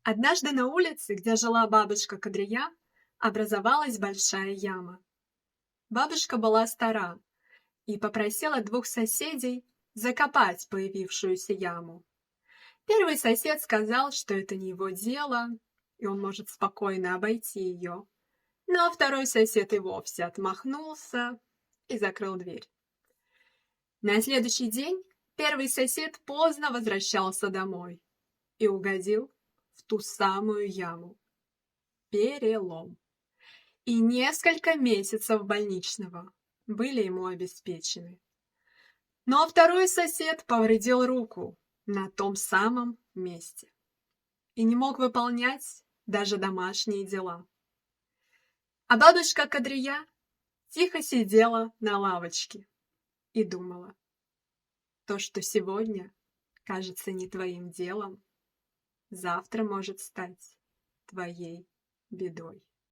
Однажды на улице, где жила бабушка Кадрия, образовалась большая яма. Бабушка была стара и попросила двух соседей закопать появившуюся яму. Первый сосед сказал, что это не его дело, и он может спокойно обойти ее. Но второй сосед и вовсе отмахнулся и закрыл дверь. На следующий день первый сосед поздно возвращался домой и угодил в ту самую яму. Перелом. И несколько месяцев больничного были ему обеспечены. Но второй сосед повредил руку на том самом месте и не мог выполнять даже домашние дела. А бабушка Кадрия тихо сидела на лавочке и думала: то, что сегодня кажется не твоим делом, завтра может стать твоей бедой.